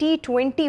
T20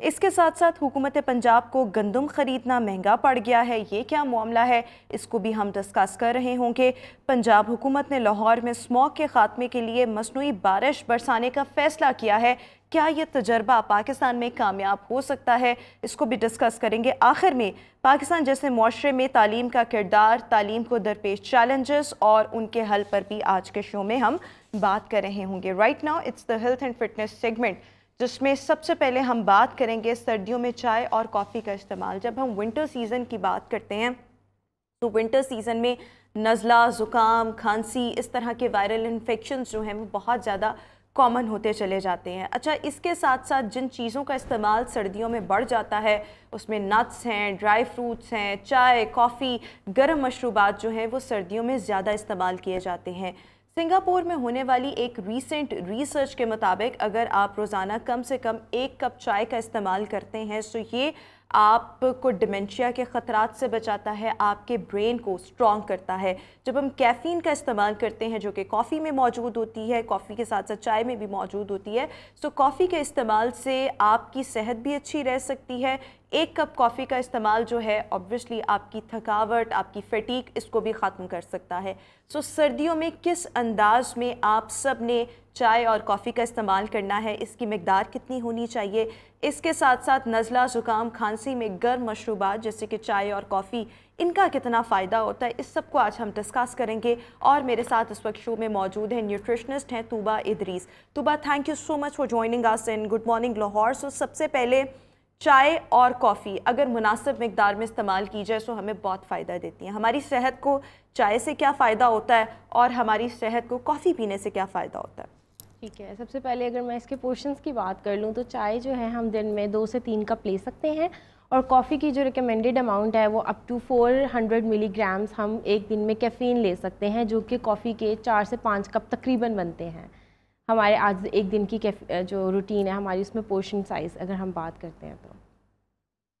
اس کے ساتھ ساتھ حکومت پنجاب کو گندم خریدنا مہنگا پڑ گیا ہے، یہ کیا معاملہ ہے، اس کو بھی ہم ڈسکس کر رہے ہوں گے۔ پنجاب حکومت نے لاہور میں اسموگ کے خاتمے کے لیے مصنوعی بارش برسانے کا فیصلہ کیا ہے، کیا یہ تجربہ پاکستان میں کامیاب ہو سکتا ہے، اس کو بھی ڈسکس کریں گے۔ آخر میں پاکستان جیسے معاشرے میں تعلیم کا کردار، تعلیم کو درپیش چیلنجز اور ان کے حل پر بھی آج کے شو میں ہم بات کر رہے ہوں گے۔ Right now it's the health and fitness segment, جس میں سب سے پہلے ہم بات کریں گے سردیوں میں چائے اور کافی کا استعمال۔ جب ہم ونٹر سیزن کی بات کرتے ہیں تو ونٹر سیزن میں نزلہ، زکام، کھانسی، اس طرح کے وائرل انفیکشنز جو ہیں وہ بہت زیادہ کامن ہوتے چلے جاتے ہیں۔ اچھا، اس کے ساتھ ساتھ جن چیزوں کا استعمال سردیوں میں بڑھ جاتا ہے اس میں نٹس ہیں، ڈرائی فروٹس ہیں، چائے، کافی، گرم مشروبات جو ہیں وہ سردیوں میں زیادہ استعمال کیے جاتے ہیں۔ سنگاپور میں ہونے والی ایک ریسنٹ ریسرچ کے مطابق اگر آپ روزانہ کم سے کم 1 کپ چائے کا استعمال کرتے ہیں تو یہ آپ کو ڈیمنشیا کے خطرات سے بچاتا ہے، آپ کے برین کو سٹرونگ کرتا ہے۔ جب ہم کیفین کا استعمال کرتے ہیں جو کہ کافی میں موجود ہوتی ہے، کافی کے ساتھ ساتھ چائے میں بھی موجود ہوتی ہے، تو کافی کے استعمال سے آپ کی صحت بھی اچھی رہ سکتی ہے۔ 1 کپ کافی کا استعمال جو ہے obviously آپ کی تھکاوٹ، آپ کی فٹیگ، اس کو بھی ختم کر سکتا ہے۔ سردیوں میں کس انداز میں آپ سب نے چائے اور کافی کا استعمال کرنا ہے، اس کی مقدار کتنی ہونی چاہیے، اس کے ساتھ ساتھ نزلہ، زکام، کھانسی میں گرم مشروبات جیسے کہ چائے اور کافی، ان کا کتنا فائدہ ہوتا ہے، اس سب کو آج ہم ڈسکس کریں گے۔ اور میرے ساتھ اس وقت شو میں موجود ہیں نیوٹریشنسٹ ہیں Tooba Idrees. Tooba, thank you so much for joining us in good morning Lahore. سب سے پہلے چائے اور کافی اگر مناسب مقدار میں استعمال کی جائے تو ہمیں بہت فائدہ دیتی ہیں۔ ہماری صحت کو چائے سے کیا فائدہ ہوتا ہے اور ہماری صحت کو کافی پینے سے کیا فائدہ ہوتا ہے؟ ٹھیک ہے، سب سے پہلے اگر میں اس کے پورشنز کی بات کر لوں تو چائے جو ہے ہم دن میں 2 سے 3 کپ لے سکتے ہیں، اور کافی کی جو ریکمینڈیڈ اماؤنٹ ہے وہ اپ ٹو 400 ملی گرامز ہم ایک دن میں کیفین لے سکتے ہیں، جو کہ کافی کے 4 سے 5 کپ تقریباً بنتے ہیں۔ ہمارے آج ایک دن کی جو روٹین ہے ہماری، اس میں پورشن سائز اگر ہم بات کرتے ہیں تو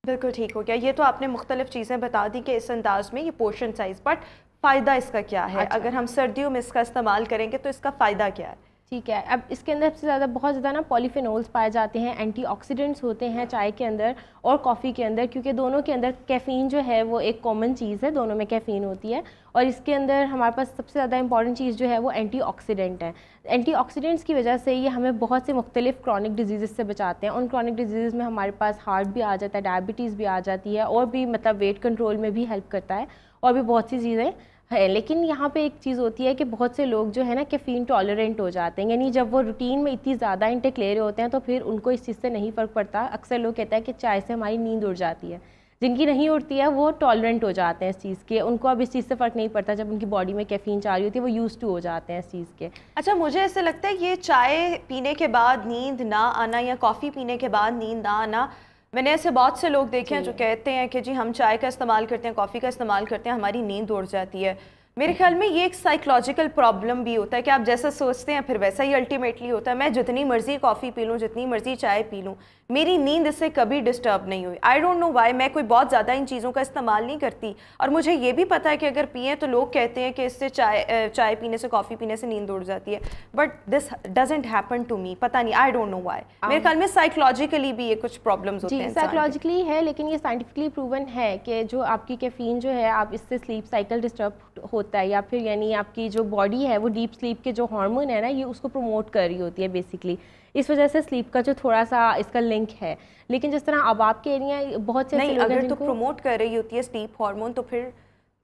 بالکل ٹھیک ہو گیا۔ یہ تو آپ نے مختلف چیزیں بتا دی کہ اس انداز میں یہ پورشن سائز، بٹ فائدہ اس کا کیا ہے؟ اگر ہم سردیوں میں اس کا استعمال کریں گے تو اس کا فائدہ کیا ہے؟ ٹھیک ہے، اب اس کے اندر سب سے زیادہ بہت زیادہ پولیفینولز پائے جاتے ہیں، اینٹی آکسیڈنٹس ہوتے ہیں چائے کے اندر اور کافی کے اندر، کیونکہ دونوں کے اندر کیفین جو ہے وہ ایک کامن چیز ہے، دونوں میں کیفین ہوتی ہے، اور اس کے اندر ہمارے پاس سب سے زیادہ امپورٹنٹ چیز جو ہے وہ اینٹی آکسیڈنٹ ہے۔ اینٹی آکسیڈنٹس کی وجہ سے یہ ہمیں بہت سے مختلف کرونک ڈیزیزز سے بچاتے ہیں۔ ان کرونک ڈیزیزز میں ہمارے پاس ہارٹ بھی آ جاتا ہے، ڈائبٹیز بھی آ جاتی ہے، اور بھی ویٹ کنٹرول میں بھی ہیلپ کرتا ہے، اور بھی بہت سی چیزیں ہے۔ لیکن یہاں پہ ایک چیز ہوتی ہے کہ بہت سے لوگ جو ہے نا کیفین ٹالرنٹ ہو جاتے ہیں، یعنی جب وہ روٹین میں اتنی زیادہ انٹیک لے رہے ہوتے ہیں تو پھر ان کو اس چیز سے نہیں فرق پڑتا۔ اکثر لوگ کہتے ہیں کہ چائے سے ہماری نیند اڑ جاتی ہے، جن کی نہیں اڑتی ہے وہ ٹالرنٹ ہو جاتے ہیں اس چیز کے، ان کو اب اس چیز سے فرق نہیں پڑتا، جب ان کی باڈی میں کیفین چاہ رہی ہوتی ہے وہ یوز ٹو ہو جاتے ہیں اس چیز کے۔ اچھا، مجھے ایسا لگتا ہے یہ چائے پینے کے بعد نیند نہ آنا یا کافی پینے کے بعد نیند نہ آنا، میں نے ایسے بہت سے لوگ دیکھے ہیں جو کہتے ہیں کہ جی ہم چائے کا استعمال کرتے ہیں، کافی کا استعمال کرتے ہیں، ہماری نیند اڑ جاتی ہے۔ میرے خیال میں یہ ایک سائیکلوجیکل پرابلم بھی ہوتا ہے کہ آپ جیسا سوچتے ہیں پھر ویسا ہی الٹیمیٹلی ہوتا ہے۔ میں جتنی مرضی کافی پی لوں، جتنی مرضی چائے پی لوں، میری نیند اس سے کبھی ڈسٹرب نہیں ہوئی۔ آئی ڈونٹ نو وائی، میں کوئی بہت زیادہ ان چیزوں کا استعمال نہیں کرتی، اور مجھے یہ بھی پتا ہے کہ اگر پئیں تو لوگ کہتے ہیں کہ اس سے چائے پینے سے، کافی پینے سے نیند اڑ جاتی ہے، but this doesn't happen to me, پتہ نہیں، آئی ڈونٹ نو وائی۔ میرے خیال میں سائیکلوجیکلی بھی یہ کچھ پرابلمز ہوتے ہیں۔ جی سائیکلوجیکلی ہے، لیکن یہ سائنٹیفکلی پروون ہے کہ جو آپ کی کیفین جو ہے، آپ اس سے سلیپ سائیکل ڈسٹرب ہوتا ہے، یا پھر یعنی آپ کی جو باڈی ہے وہ ڈیپ سلیپ کے جو ہارمون ہے نا، یہ اس کو پروموٹ کر رہی ہوتی ہے بیسکلی، اس وجہ سے سلیپ کا جو تھوڑا سا اس کا لنک ہے۔ لیکن جس طرح اب آپ کہہ رہی ہیں بہت سے نہیں، اگر تو پروموٹ کر رہی ہوتی ہے سلیپ ہارمون تو پھر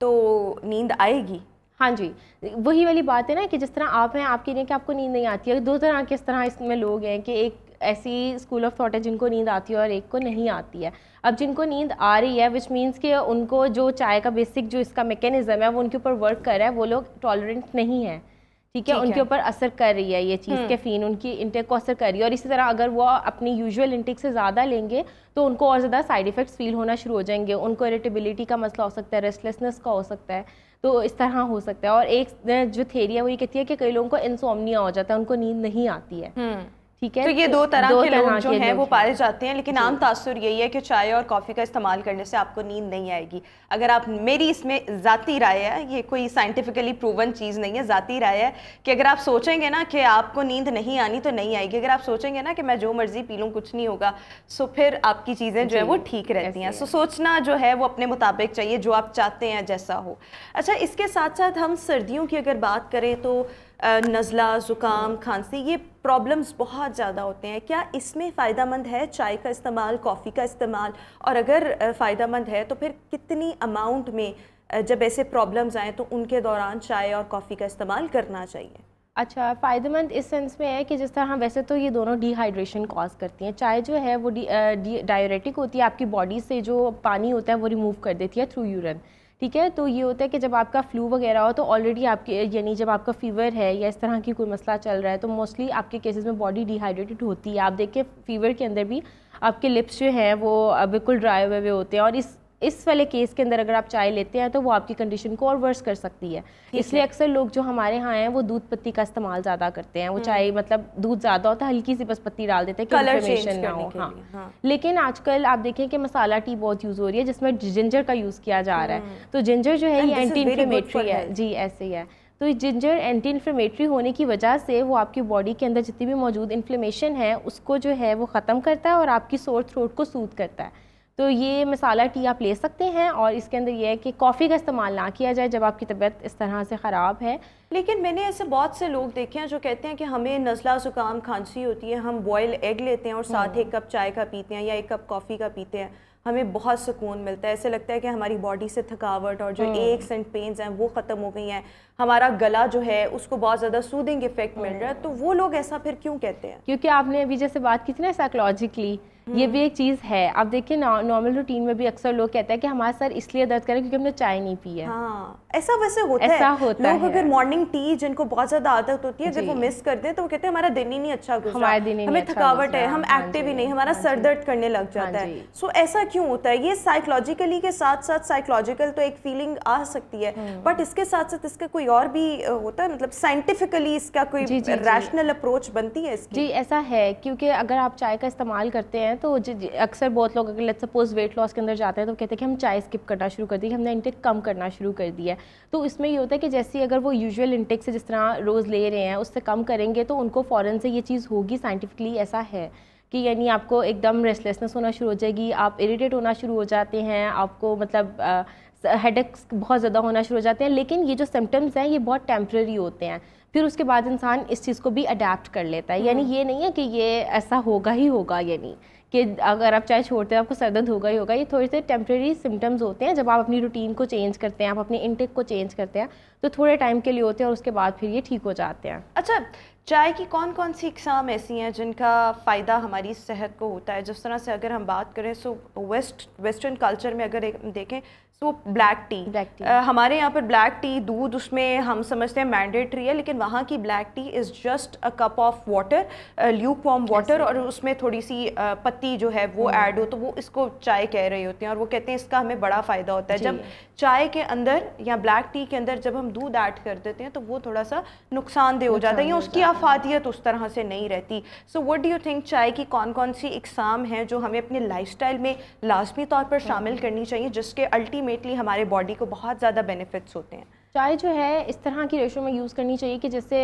تو نیند آئے گی۔ ہاں جی، وہی والی بات ہے نا کہ جس طرح آپ ہیں، آپ کہہ رہے ہیں کہ آپ کو نیند نہیں آتی ہے، دو طرح کے اس طرح اس میں لوگ ہیں کہ ایک ایسی اسکول آف تھاٹ ہے جن کو نیند آتی ہے اور ایک کو نہیں آتی ہے۔ اب جن کو نیند آ رہی ہے وچ مینس کہ ان کو جو چائے کا بیسک جو اس کا میکینزم ہے وہ ان کے اوپر ورک کر رہا ہے، وہ لوگ ٹالرنٹ نہیں ہیں، ٹھیک ہے، ان کے اوپر اثر کر رہی ہے یہ چیز، کیفین ان کی انٹیک کو اثر کر رہی ہے، اور اسی طرح اگر وہ اپنی یوزول انٹیک سے زیادہ لیں گے تو ان کو اور زیادہ سائیڈ ایفیکٹس فیل ہونا شروع ہو جائیں گے، ان کو اریٹیبلٹی کا مسئلہ ہو سکتا ہے، ریسٹلیسنس کا ہو سکتا ہے، تو اس طرح ہو سکتا ہے۔ اور ایک جو تھیوری ہے وہ یہ کہتی ہے کہ کئی لوگوں کو انسومنیا ہو جاتا ہے، ان کو نیند نہیں آتی ہے، ٹھیک ہے. تو یہ دو طرح کے لوگ جو ہیں وہ پائے جاتے ہیں, لیکن عام تاثر یہی ہے کہ چائے اور کافی کا استعمال کرنے سے آپ کو نیند نہیں آئے گی. اگر آپ, میری اس میں ذاتی رائے ہے, یہ کوئی سائنٹیفکلی پروون چیز نہیں ہے, ذاتی رائے ہے کہ اگر آپ سوچیں گے نا کہ آپ کو نیند نہیں آنی تو نہیں آئے گی. اگر آپ سوچیں گے نا کہ میں جو مرضی پی لوں کچھ نہیں ہوگا, سو پھر آپ کی چیزیں جو ہیں وہ ٹھیک رہتی ہیں. سو سوچنا جو ہے وہ اپنے مطابق چاہیے, جو آپ چاہتے ہیں جیسا ہو. اچھا, اس کے ساتھ ساتھ ہم سردیوں کی اگر بات کریں تو نزلہ, زکام, کھانسی, یہ پرابلمز بہت زیادہ ہوتے ہیں. کیا اس میں فائدہ مند ہے چائے کا استعمال, کافی کا استعمال؟ اور اگر فائدہ مند ہے تو پھر کتنی اماؤنٹ میں جب ایسے پرابلمز آئیں تو ان کے دوران چائے اور کافی کا استعمال کرنا چاہیے؟ اچھا, فائدہ مند اس سینس میں ہے کہ جس طرح ویسے تو یہ دونوں ڈی ہائیڈریشن کاز کرتی ہیں. چائے جو ہے وہ ڈائیوریٹک ہوتی ہے, آپ کی باڈی سے جو پانی ہوتا ہے وہ ریموو کر دیتی ہے تھرو یورین. ٹھیک ہے, تو یہ ہوتا ہے کہ جب آپ کا فلو وغیرہ ہو تو آلریڈی آپ کے, یعنی جب آپ کا فیور ہے یا اس طرح کی کوئی مسئلہ چل رہا ہے تو موسٹلی آپ کے کیسز میں باڈی ڈی ہائیڈریٹڈ ہوتی ہے. آپ دیکھیں فیور کے اندر بھی آپ کے لپس جو ہیں وہ بالکل ڈرائی ہوئے ہوتے ہیں, اور اس والے کیس کے اندر اگر آپ چائے لیتے ہیں تو وہ آپ کی کنڈیشن کو اور ورس کر سکتی ہے. اس لیے اکثر لوگ جو ہمارے ہاں ہیں وہ دودھ پتی کا استعمال زیادہ کرتے ہیں. وہ چائے مطلب دودھ زیادہ ہوتا ہے, ہلکی سی بس پتی ڈال دیتے ہیں کہ انفلیمیشن نہ ہو. ہاں, لیکن آج کل آپ دیکھیں کہ مسالہ ٹی بہت یوز ہو رہی ہے جس میں جنجر کا یوز کیا جا رہا ہے. تو جنجر جو ہے یہ اینٹی انفلیمیٹری ہے. جی ایسے ہی ہے. تو جنجر اینٹی انفلیمیٹری ہونے کی وجہ سے وہ آپ کی باڈی کے اندر جتنی بھی موجود انفلیمیشن ہے اس کو جو ہے وہ ختم کرتا ہے اور آپ کی سور تھروٹ کو سوتھ کرتا ہے. تو یہ مسالہ ٹی آپ لے سکتے ہیں, اور اس کے اندر یہ ہے کہ کافی کا استعمال نہ کیا جائے جب آپ کی طبیعت اس طرح سے خراب ہے. لیکن میں نے ایسے بہت سے لوگ دیکھے ہیں جو کہتے ہیں کہ ہمیں نزلہ, زکام, کھانسی ہوتی ہے, ہم بوائل ایگ لیتے ہیں اور ساتھ ایک کپ چائے کا پیتے ہیں یا ایک کپ کافی کا پیتے ہیں, ہمیں بہت سکون ملتا ہے. ایسے لگتا ہے کہ ہماری باڈی سے تھکاوٹ اور جو ایکس اینڈ پینز ہیں وہ ختم ہو گئی ہیں, ہمارا گلا جو ہے اس کو بہت زیادہ سودنگ افیکٹ مل رہا ہے. تو وہ لوگ ایسا پھر کیوں کہتے ہیں؟ کیونکہ آپ نے ابھی جیسے بات کی تھی نا سائیکولوجیکلی, یہ بھی ایک چیز ہے. آپ دیکھیں نارمل روٹین میں بھی اکثر لوگ کہتے ہیں کہ ہمارا سر اس لیے درد کرے کیونکہ ہم نے چائے نہیں پی ہے. ہاں, ایسا ویسے ہوتا ہے. لوگ اگر مارننگ ٹی جن کو بہت زیادہ عادت ہوتی ہے اگر وہ مس کر دیں تو وہ کہتے ہیں ہمارا دن ہی نہیں اچھا گزرا, ہمیں تھکاوٹ ہے, ہم ایکٹیو ہی نہیں, ہمارا سر درد کرنے لگ جاتا ہے. سو ایسا کیوں ہوتا ہے؟ یہ سائیکولوجیکلی کے ساتھ ساتھ, سائیکولوجیکل تو ایک فیلنگ آ سکتی ہے, بٹ اس کے ساتھ ساتھ اس کا کوئی اور بھی ہوتا ہے, مطلب سائنٹیفکلی اس کا کوئی ریشنل اپروچ بنتی ہے اس کی؟ جی ایسا ہے, کیونکہ اگر آپ چائے کا استعمال کرتے ہیں تو اکثر بہت لوگ اگر لیٹس سپوز ویٹ لاس کے اندر جاتے ہیں تو کہتے ہیں کہ ہم چائے اسکپ کرنا شروع کر دی, ہم نے انٹیک کم کرنا شروع کر دیا ہے. تو اس میں یہ ہوتا ہے کہ جیسے اگر وہ یوزول انٹیک سے جس طرح روز لے رہے ہیں اس سے کم کریں گے تو ان کو فوراً سے یہ چیز ہوگی. سائنٹیفکلی ایسا ہے کہ یعنی آپ کو ایک دم ریسٹلیسنس ہونا شروع ہو جائے گی, آپ اریٹیٹ ہونا شروع ہو جاتے ہیں, آپ کو مطلب ہیڈ ایکس بہت زیادہ ہونا شروع ہو جاتے ہیں. لیکن یہ جو سمٹمز ہیں یہ بہت ٹیمپرری ہوتے ہیں, پھر اس کے بعد انسان اس چیز کو بھی اڈیپٹ کر لیتا ہے. یعنی یہ نہیں ہے کہ یہ ایسا ہوگا ہی ہوگا, یعنی کہ اگر آپ چائے چھوڑتے ہیں آپ کو سر درد ہوگا ہی ہوگا. یہ تھوڑے سے ٹیمپریری سمٹمز ہوتے ہیں. جب آپ اپنی روٹین کو چینج کرتے ہیں, آپ اپنے انٹیک کو چینج کرتے ہیں تو تھوڑے ٹائم کے لیے ہوتے ہیں اور اس کے بعد پھر یہ ٹھیک ہو جاتے ہیں. اچھا, چائے کی کون کون سی اقسام ایسی ہیں جن کا فائدہ ہماری صحت کو ہوتا ہے؟ جس طرح سے اگر ہم بات کریں سو ویسٹرن کلچر میں اگر دیکھیں سو بلیک ٹی, ہمارے یہاں پر بلیک ٹی دودھ اس میں ہم سمجھتے ہیں مینڈیٹری ہے, لیکن وہاں کی black tea is just a cup of water, Luke warm water, اور اس میں تھوڑی سی پتی جو ہے وہ ایڈ ہو تو وہ اس کو چائے کہہ رہے ہوتے ہیں, اور وہ کہتے ہیں اس کا ہمیں بڑا فائدہ ہوتا ہے. جب چائے کے اندر یا بلیک ٹی کے اندر جب ہم دودھ ایڈ کر دیتے ہیں تو وہ تھوڑا سا نقصان دہ ہو جاتا ہے, یا اس کی افادیت اس طرح سے نہیں رہتی. So what do you think چائے کی کون کون سی اقسام ہیں جو ہمیں اپنے لائف سٹائل میں لازمی طور پر شامل کرنی چاہیے جس کے الٹیمیٹلی ہمارے باڈی کو بہت زیادہ بینیفٹس ہوتے ہیں؟ چائے جو ہے اس طرح کی ریشو میں یوز کرنی چاہیے کہ جیسے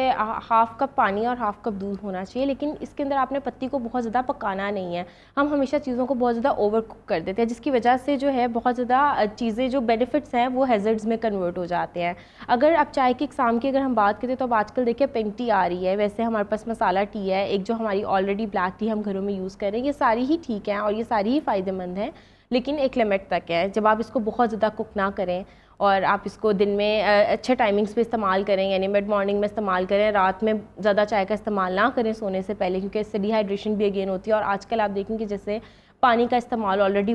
ہاف کپ پانی اور ہاف کپ دودھ ہونا چاہیے, لیکن اس کے اندر آپ نے پتی کو بہت زیادہ پکانا نہیں ہے. ہم ہمیشہ چیزوں کو بہت زیادہ اوور کوک کر دیتے ہیں جس کی وجہ سے جو ہے بہت زیادہ چیزیں جو بینیفٹس ہیں وہ ہیزرڈز میں کنورٹ ہو جاتے ہیں. اگر آپ چائے کی اقسام کی اگر ہم بات کریں تو اب آج کل دیکھیں پنک ٹی آ رہی ہے, ویسے ہمارے پاس مسالہ ٹی ہے, ایک جو ہماری آلریڈی بلیک ٹی ہم گھروں میں یوز کر رہے ہیں, یہ ساری ہی ٹھیک ہیں اور یہ ساری ہی فائدہ مند ہیں, لیکن ایک لمٹ تک ہے. جب آپ اس کو بہت زیادہ کوک نہ کریں اور آپ اس کو دن میں اچھے ٹائمنگز پہ استعمال کریں, یعنی مڈ مارننگ میں استعمال کریں, رات میں زیادہ چائے کا استعمال نہ کریں سونے سے پہلے, کیونکہ اس سے ڈی ہائیڈریشن بھی اگین ہوتی ہے. اور آج کل آپ دیکھیں کہ جیسے پانی کا استعمال آلریڈی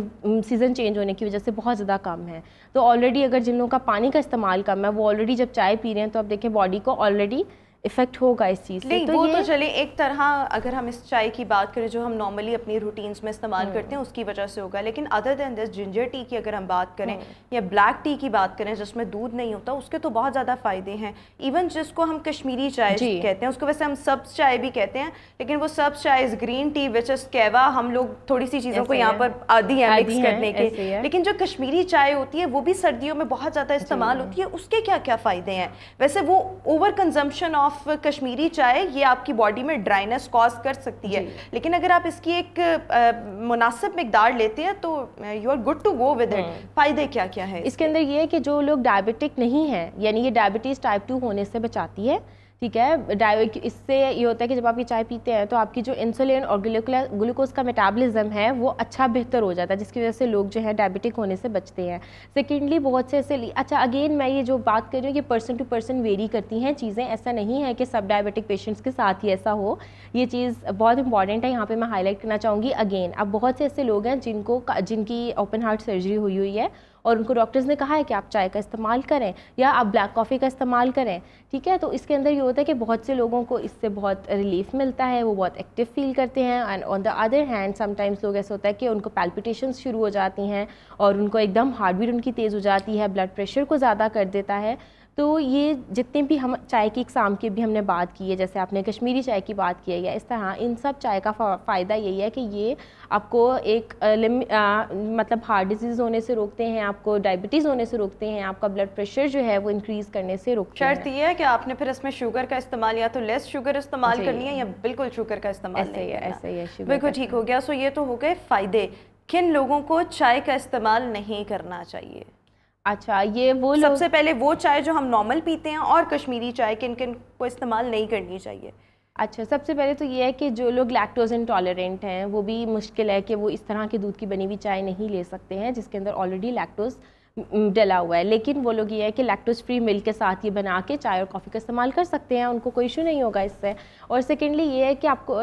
سیزن چینج ہونے کی وجہ سے بہت زیادہ کم ہے, تو آلریڈی اگر جن لوگوں کا پانی کا استعمال کم ہے وہ آلریڈی جب چائے پی رہے ہیں تو آپ دیکھیں باڈی کو آلریڈی افیکٹ ہوگا اس چیز سے. وہ تو چلے ایک طرح اگر ہم اس چائے کی بات کریں جو ہم نارملی اپنی روٹینز میں استعمال کرتے ہیں اس کی وجہ سے ہوگا, لیکن ادر دین دس جنجر ٹی کی اگر ہم بات کریں یا بلیک ٹی کی بات کریں جس میں دودھ نہیں ہوتا, اس کے تو بہت زیادہ فائدے ہیں. ایون جس کو ہم کشمیری چائے کہتے ہیں اس کو ویسے ہم سبز چائے بھی کہتے ہیں, لیکن وہ سبز چائے از گرین ٹی وچ از کیوا, ہم لوگ تھوڑی سی چیزوں کو یہاں پر عادی ہیں مکس کرنے کے, لیکن جو کشمیری چائے ہوتی ہے وہ بھی سردیوں میں بہت زیادہ استعمال ہوتی ہے. اس کے کیا کیا فائدے ہیں؟ ویسے وہ اوور کنزمپشن آف کشمیری چائے یہ آپ کی باڈی میں ڈرائنس کاز کر سکتی ہے, لیکن اگر آپ اس کی ایک مناسب مقدار لیتے ہیں تو you are good to go with it. فائدے کیا کیا ہے اس کے اندر؟ یہ ہے کہ جو لوگ ڈائبٹک نہیں ہیں, یعنی یہ ڈائبٹیز ٹائپ 2 ہونے سے بچاتی ہے, ٹھیک ہے. اس سے یہ ہوتا ہے کہ جب آپ یہ چائے پیتے ہیں تو آپ کی جو انسولین اور گلوکوز کا میٹابولزم ہے وہ اچھا بہتر ہو جاتا ہے, جس کی وجہ سے لوگ جو ہے ڈائبٹک ہونے سے بچتے ہیں. سیکنڈلی بہت سے ایسے اچھا اگین میں یہ جو بات کر رہی ہوں کہ پرسن ٹو پرسن ویری کرتی ہیں چیزیں, ایسا نہیں ہے کہ سب ڈائبٹک پیشنٹس کے ساتھ ہی ایسا ہو. یہ چیز بہت امپورٹنٹ ہے, یہاں پہ میں ہائی لائٹ کرنا چاہوں گی. اگین اب بہت سے ایسے لوگ ہیں جن کی اوپن ہارٹ سرجری ہوئی ہے اور ان کو ڈاکٹرز نے کہا ہے کہ آپ چائے کا استعمال کریں یا آپ بلیک کافی کا استعمال کریں, ٹھیک ہے. تو اس کے اندر یہ ہوتا ہے کہ بہت سے لوگوں کو اس سے بہت ریلیف ملتا ہے, وہ بہت ایکٹیو فیل کرتے ہیں. And on the other hand some times لوگ ایسا ہوتا ہے کہ ان کو پیلپیٹیشنز شروع ہو جاتی ہیں اور ان کو ایک دم ہارٹ بیٹ ان کی تیز ہو جاتی ہے, بلڈ پریشر کو زیادہ کر دیتا ہے. تو یہ جتنے بھی ہم چائے کی اقسام کی بھی ہم نے بات کی ہے, جیسے آپ نے کشمیری چائے کی بات کی ہے یا اس طرح, ان سب چائے کا فائدہ یہی ہے کہ یہ آپ کو ایک مطلب ہارٹ ڈیزیز ہونے سے روکتے ہیں, آپ کو ڈائبٹیز ہونے سے روکتے ہیں, آپ کا بلڈ پریشر جو ہے وہ انکریز کرنے سے روکتے ہیں. شرط یہ ہے کہ آپ نے پھر اس میں شوگر کا استعمال یا تو لیس شوگر استعمال کرنی ہے یا بالکل شوگر کا استعمال نہیں کرنا. ایسا ہی ہے, بالکل ٹھیک ہو گیا. سو یہ تو ہو گئے فائدے. کن لوگوں کو چائے کا استعمال نہیں کرنا چاہیے؟ اچھا, یہ وہ سب سے پہلے وہ چائے جو ہم نارمل پیتے ہیں اور کشمیری چائے کن کن کو استعمال نہیں کرنی چاہیے؟ اچھا, سب سے پہلے تو یہ ہے کہ جو لوگ لیکٹوز انٹالرنٹ ہیں وہ بھی مشکل ہے کہ وہ اس طرح کے دودھ کی بنی ہوئی چائے نہیں لے سکتے ہیں جس کے اندر آلریڈی لیکٹوز ڈلا ہوا ہے. لیکن وہ لوگ یہ ہے کہ لیکٹوز فری ملک کے ساتھ یہ بنا کے چائے اور کافی کا استعمال کر سکتے ہیں, ان کو کوئی ایشو نہیں ہوگا اس سے. اور سیکنڈلی یہ ہے کہ آپ کو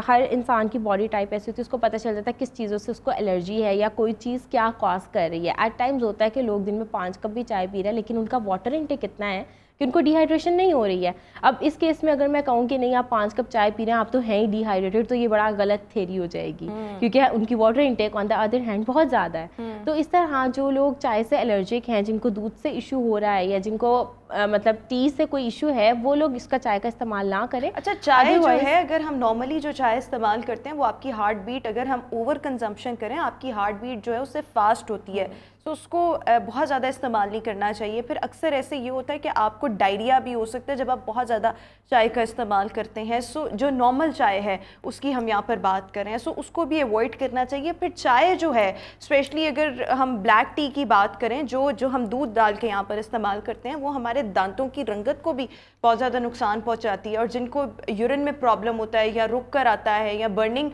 ہر انسان کی باڈی ٹائپ ایسی ہوتی ہے, اس کو پتہ چل جاتا ہے کس چیزوں سے اس کو الرجی ہے یا کوئی چیز کیا کاز کر رہی ہے. ایٹ ٹائمز ہوتا ہے کہ لوگ دن میں 5 کپ بھی چائے پی رہے ہیں لیکن ان کا واٹر انٹیک اتنا ہے کہ ان کو ڈی ہائیڈریشن نہیں ہو رہی ہے. اب اس کیس میں اگر میں کہوں کہ نہیں آپ 5 کپ چائے پی رہے ہیں, آپ تو ہیں ہی ڈی ہائیڈریٹڈ, تو یہ بڑا غلط تھیری ہو جائے گی کیونکہ ان کی water intake on the other hand بہت زیادہ ہے. تو اس طرح جو لوگ چائے سے الرجک ہیں, جن کو دودھ سے ایشو ہو رہا ہے یا جن کو مطلب ٹی سے کوئی ایشو ہے, وہ لوگ اس کا چائے کا استعمال نہ کریں. اچھا, چائے جو ہے اگر ہم نارملی جو چائے استعمال کرتے ہیں وہ آپ کی ہارٹ بیٹ, اگر ہم اوور کنزمپشن کریں آپ کی ہارٹ بیٹ جو ہے اس سے فاسٹ ہوتی ہے, تو اس کو بہت زیادہ استعمال نہیں کرنا چاہیے. پھر اکثر ایسے یہ ہوتا ہے کہ آپ کو ڈائریا بھی ہو سکتا ہے جب آپ بہت زیادہ چائے کا استعمال کرتے ہیں. سو جو نارمل چائے ہے اس کی ہم یہاں پر بات کریں, سو اس کو بھی ایوائڈ کرنا چاہیے. پھر چائے جو ہے اسپیشلی اگر ہم بلیک ٹی کی بات کریں جو ہم دودھ ڈال کے یہاں پر استعمال کرتے ہیں, وہ ہمارے دانتوں کی رنگت کو بھی بہت زیادہ نقصان پہنچاتی ہے. اور جن کو یورین میں پرابلم ہوتا ہے یا رک کر آتا ہے یا برننگ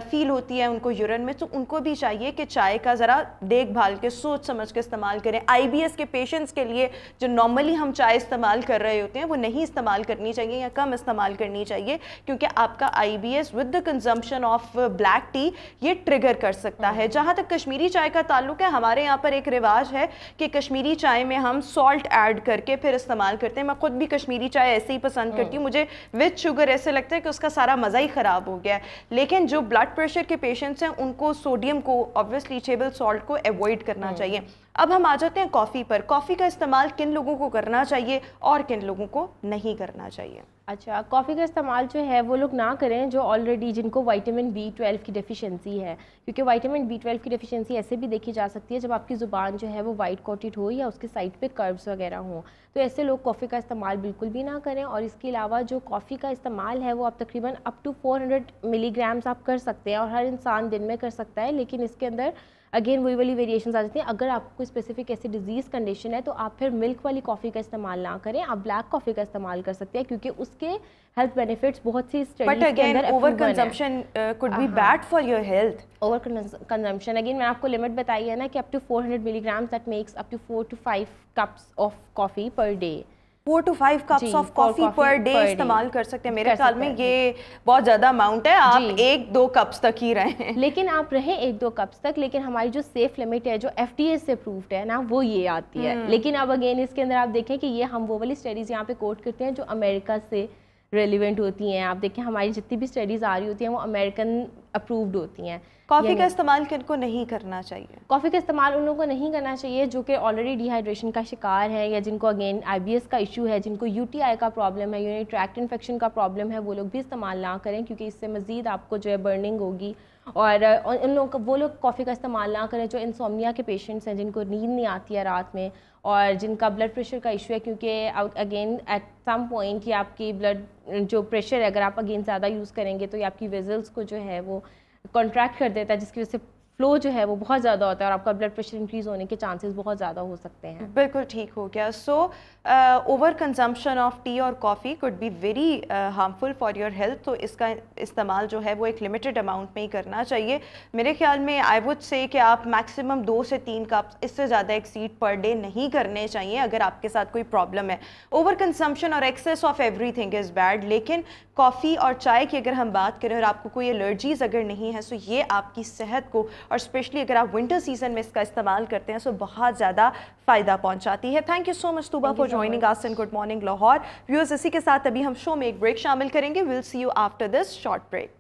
فیل ہوتی ہے ان کو یورین میں, تو ان کو بھی چاہیے کہ چائے کا ذرا دیکھ بھال کے سوچ سمجھ کے استعمال کریں. آئی بی ایس کے پیشنٹس کے لیے جو نارملی ہم چائے استعمال کر رہے ہوتے ہیں وہ نہیں استعمال کرنی چاہیے یا کم استعمال کرنی چاہیے, کیونکہ آپ کا I B S with the consumption of black tea یہ ٹریگر کر سکتا ہے. جہاں تک کشمیری چائے کا تعلق ہے, ہمارے یہاں پر ایک رواج ہے کہ کشمیری چائے میں ہم سالٹ ایڈ کر کے پھر استعمال کرتے ہیں. میں خود بھی کشمیری چائے ایسے ہی پسند کرتی ہوں, مجھے وتھ شوگر ایسے لگتا ہے کہ اس کا سارا مزہ ہی خراب ہو گیا ہے. لیکن جو بلڈ پریشر کے پیشنٹس ہیں ان کو سوڈیم کو obviously لیچیبل سالٹ کو ایوائڈ کرنا چاہیے. اب ہم آ جاتے ہیں کافی پر. کافی کا استعمال کن لوگوں کو کرنا چاہیے اور کن لوگوں کو نہیں کرنا چاہیے؟ اچھا, کافی کا استعمال جو ہے وہ لوگ نہ کریں جو آلریڈی جن کو وائٹامن B12 کی ڈیفیشنسی ہے, کیونکہ وائٹامن B12 کی ڈیفیشنسی ایسے بھی دیکھی جا سکتی ہے جب آپ کی زبان جو ہے وہ وائٹ کوٹڈ ہو یا اس کے سائڈ پہ کربس وغیرہ ہوں. تو ایسے لوگ کافی کا استعمال بالکل بھی نہ کریں. اور اس کے علاوہ جو کافی کا استعمال ہے وہ آپ تقریباً اپ ٹو 400 ملی گرامس آپ کر سکتے ہیں, اور ہر انسان دن میں کر سکتا ہے. لیکن اس کے اندر اگین وہی والی ویریشنز آ جاتی ہیں. اگر آپ کو کوئی اسپیسیفک ایسی ڈیزیز کنڈیشن ہے تو آپ پھر ملک والی کافی کا استعمال نہ کریں, آپ بلیک کافی کا استعمال کر سکتے ہیں کیونکہ اس کے ہیلتھ بینیفٹس بہت سی اسٹڈیز کے اندر over consumption could be bad for your health. Over consumption again میں آپ کو لمٹ بتائی ہے نا کہ اپ to 400 milligrams, that makes up to 4 to 5 cups of coffee per day. 4 to 5 cups of coffee per day استعمال کر سکتے ہیں. میرے خیال میں یہ بہت زیادہ اماؤنٹ ہے, آپ 1-2 کپس تک ہی رہیں. لیکن آپ رہیں 1-2 کپس تک, لیکن ہماری جو سیف لمٹ ہے جو FDA سے اپرووڈ ہے نا, وہ یہ آتی ہے. لیکن اب اگین اس کے اندر آپ دیکھیں کہ یہ ہم وہ والی اسٹڈیز یہاں پہ کوٹ کرتے ہیں جو امریکہ سے ریلیونٹ ہوتی ہیں. آپ دیکھیں ہماری جتنی بھی اسٹڈیز آ رہی ہوتی ہیں وہ امریکن اپرووڈ ہوتی ہیں. کافی کا استعمال کن کو نہیں کرنا چاہیے؟ کافی کا استعمال ان لوگوں کو نہیں کرنا چاہیے جو کہ آلریڈی ڈی ہائیڈریشن کا شکار ہے, یا جن کو اگین IBS کا ایشو ہے, جن کو UTI کا پرابلم ہے, یورینری ٹریکٹ انفیکشن کا پرابلم ہے. وہ لوگ بھی استعمال نہ کریں کیونکہ اس سے مزید آپ کو جو ہے برننگ ہوگی. اور ان لوگوں وہ لوگ کافی کا استعمال نہ کریں جو انسومنیا کے پیشنٹس ہیں, جن کو نیند نہیں آتی ہے رات میں, اور جن کا بلڈ پریشر کا ایشو ہے. کیونکہ اگین ایٹ سم پوائنٹ یہ آپ کی بلڈ جو پریشر ہے اگر آپ اگین زیادہ یوز کریں گے تو یہ آپ کی ویزلس کو جو ہے وہ کانٹریکٹ کر دیتا ہے, جس کی وجہ سے فلو جو ہے وہ بہت زیادہ ہوتا ہے اور آپ کا بلڈ پریشر انکریز ہونے کے چانسز بہت زیادہ ہو سکتے ہیں. بالکل ٹھیک ہو گیا. So over consumption of tea اور coffee could be very harmful for your health. تو اس کا استعمال جو ہے وہ ایک لمیٹڈ اماؤنٹ میں ہی کرنا چاہیے. میرے خیال میں آئی وڈ سے کہ آپ میکسیمم 2 سے 3 کپس, اس سے زیادہ ایکسیڈ پر ڈے نہیں کرنے چاہیے اگر آپ کے ساتھ کوئی پرابلم ہے. اوور کنزمپشن اور access of every thing is bad. لیکن کافی اور چائے کی اگر ہم بات کریں اور آپ کو کوئی الرجیز اگر نہیں ہے تو یہ آپ کی صحت کو, اور اسپیشلی اگر آپ ونٹر سیزن میں اس کا استعمال کرتے ہیں تو بہت زیادہ فائدہ پہنچاتی ہے. Thank you so much Tooba for joining us in good morning Lahore. Viewers, اسی کے ساتھ ابھی ہم شو میں ایک بریک شامل کریں گے. Well see you after this short break.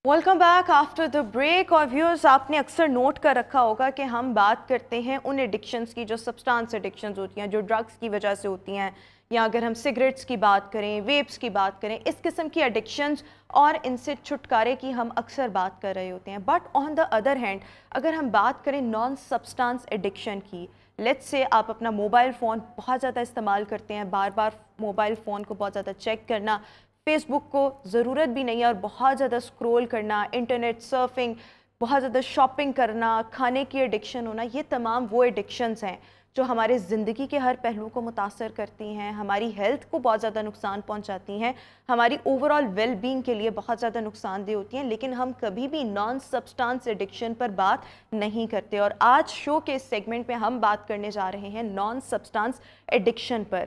Welcome back after the break. اور ویورز, آپ نے اکثر نوٹ کر رکھا ہوگا کہ ہم بات کرتے ہیں ان ایڈکشنز کی جو سبسٹانس ایڈکشنز ہوتی ہیں, جو ڈرگس کی وجہ سے ہوتی ہیں, یا اگر ہم سگریٹس کی بات کریں, ویپس کی بات کریں, اس قسم کی ایڈکشنز اور ان سے چھٹکارے کی ہم اکثر بات کر رہے ہوتے ہیں. But on the other hand اگر ہم بات کریں نان سبسٹانس ایڈکشن کی, لیٹس سے آپ اپنا موبائل فون بہت زیادہ استعمال کرتے ہیں, بار بار موبائل فون کو بہت زیادہ چیک کرنا, فیس بک کو ضرورت بھی نہیں ہے اور بہت زیادہ اسکرول کرنا, انٹرنیٹ سرفنگ, بہت زیادہ شاپنگ کرنا, کھانے کی ایڈکشن ہونا, یہ تمام وہ ایڈکشنز ہیں جو ہمارے زندگی کے ہر پہلو کو متاثر کرتی ہیں, ہماری ہیلتھ کو بہت زیادہ نقصان پہنچاتی ہیں, ہماری اوور آل ویل بینگ کے لیے بہت زیادہ نقصان دہ ہوتی ہیں. لیکن ہم کبھی بھی نان سبسٹانس ایڈکشن پر بات نہیں کرتے. اور آج شو کے اس سیگمنٹ میں ہم بات کرنے جا رہے ہیں نان سبسٹانس ایڈکشن پر.